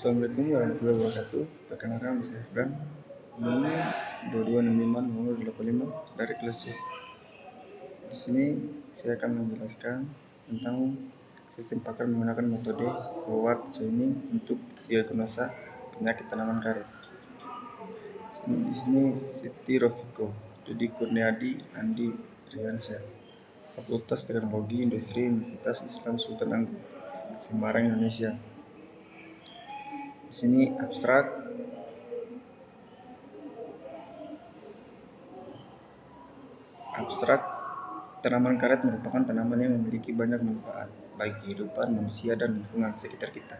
Assalamualaikum warahmatullahi wabarakatuh. Perkenalkan nama saya Fran. Ini 2265 nomor 85 dari kelas C. Di sini saya akan menjelaskan tentang sistem pakar menggunakan metode forward chaining untuk diagnosa penyakit tanaman karet. Di sini Siti Rofiko, Didi Kurniadi, Andi Riansyah, Fakultas Teknologi Industri Universitas Islam Sultan Agung, Semarang, Indonesia. Di sini abstrak. Tanaman karet merupakan tanaman yang memiliki banyak manfaat bagi kehidupan manusia dan lingkungan sekitar kita,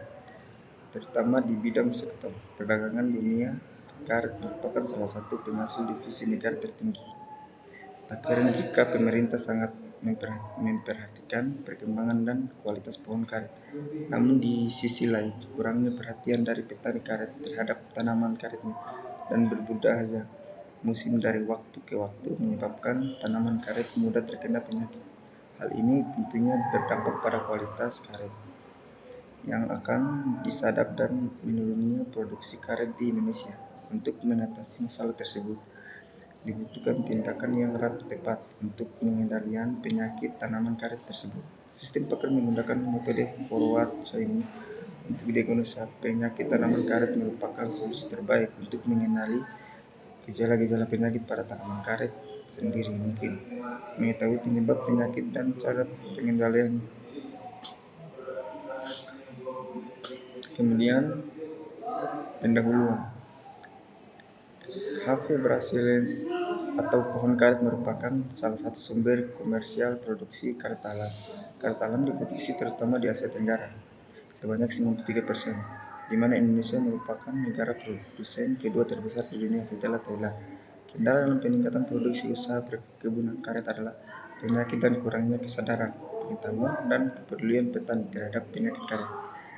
terutama di bidang sektor perdagangan dunia. Karet merupakan salah satu penghasil devisa negara tertinggi. Tak heran jika pemerintah sangat memperhatikan perkembangan dan kualitas pohon karet. Namun di sisi lain, kurangnya perhatian dari petani karet terhadap tanaman karetnya dan berbudaya musim dari waktu ke waktu menyebabkan tanaman karet mudah terkena penyakit. Hal ini tentunya berdampak pada kualitas karet yang akan disadap dan menurunnya produksi karet di Indonesia. Untuk mengatasi masalah tersebut, dibutuhkan tindakan yang tepat untuk pengendalian penyakit tanaman karet tersebut. Sistem pakar menggunakan metode forward chaining untuk diagnosa penyakit tanaman karet merupakan solusi terbaik untuk mengenali gejala-gejala penyakit pada tanaman karet sendiri, mungkin mengetahui penyebab penyakit dan cara pengendalian. Kemudian pendahuluan. H.V. brasiliensis atau pohon karet merupakan salah satu sumber komersial produksi karet alam. Karet alam diproduksi terutama di Asia Tenggara sebanyak 93%, di mana Indonesia merupakan negara produsen kedua terbesar di dunia setelah Thailand. Kendala dalam peningkatan produksi usaha perkebunan karet adalah penyakit dan kurangnya kesadaran, pengetahuan, dan kepedulian petani terhadap penyakit karet.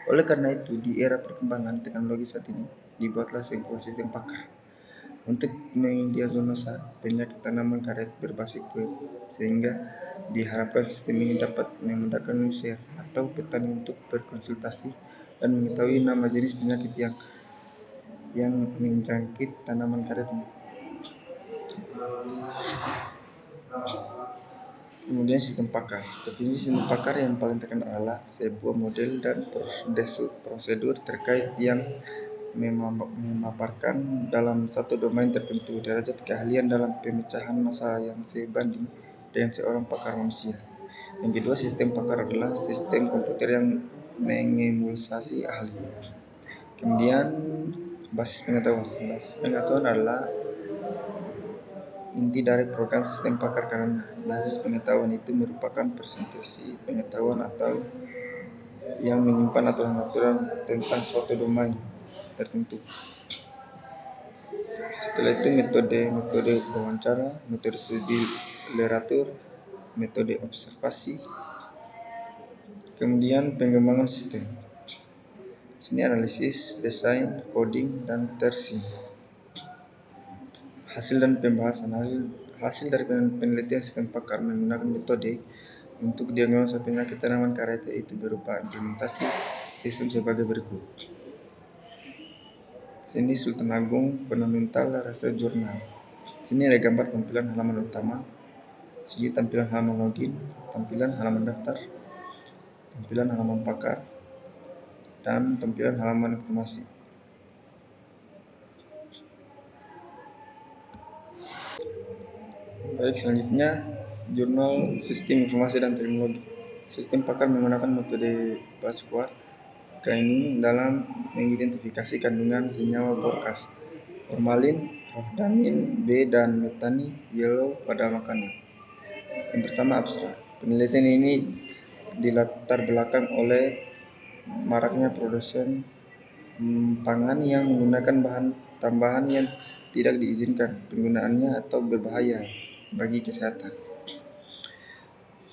Oleh karena itu, di era perkembangan teknologi saat ini, dibuatlah sebuah sistem pakar untuk mendiagnosa penyakit tanaman karet berbasis web, sehingga diharapkan sistem ini dapat memudahkan user atau petani untuk berkonsultasi dan mengetahui nama jenis penyakit yang menjangkit tanaman karetnya. Kemudian sistem pakar. Definisi sistem pakar yang paling terkenal adalah sebuah model dan prosedur terkait yang memaparkan dalam satu domain tertentu derajat keahlian dalam pemecahan masalah yang sebanding dengan seorang pakar manusia. Yang kedua, sistem pakar adalah sistem komputer yang mengemulasi ahli. Kemudian basis pengetahuan. Basis pengetahuan adalah inti dari program sistem pakar, karena basis pengetahuan itu merupakan presentasi pengetahuan atau yang menyimpan aturan-aturan tentang suatu domain tertentu. Setelah itu metode wawancara, metode studi literatur, metode observasi, kemudian pengembangan sistem. Sini analisis, desain, coding, dan testing. Hasil dari penelitian sistem pakar menggunakan metode untuk diagnosa penyakit tanaman karet yaitu berupa implementasi sistem sebagai berikut. Sini Sultan Agung Fundamental Research Journal. Sini ada gambar tampilan halaman utama. Sini tampilan halaman login, tampilan halaman daftar, tampilan halaman pakar, dan tampilan halaman informasi. Baik, selanjutnya jurnal sistem informasi dan teknologi. Sistem pakar menggunakan metode Basquart Training dalam mengidentifikasi kandungan senyawa borkas, formalin, rhodamin B, dan metani yellow pada makanan. Yang pertama, abstrak. Penelitian ini dilatar belakang oleh maraknya produsen pangan yang menggunakan bahan tambahan yang tidak diizinkan penggunaannya atau berbahaya bagi kesehatan.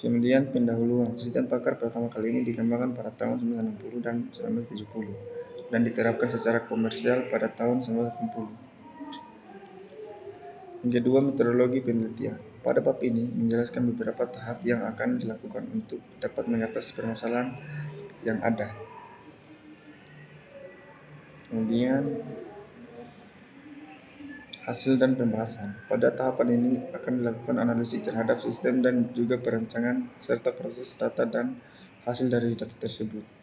Kemudian pendahuluan. Sistem pakar pertama kali ini dikembangkan pada tahun 1960 dan 1970 dan diterapkan secara komersial pada tahun 1980. Yang kedua, metodologi penelitian. Pada bab ini menjelaskan beberapa tahap yang akan dilakukan untuk dapat mengatasi permasalahan yang ada. Kemudian hasil dan pembahasan. Pada tahapan ini akan dilakukan analisis terhadap sistem dan juga perancangan serta proses data dan hasil dari data tersebut.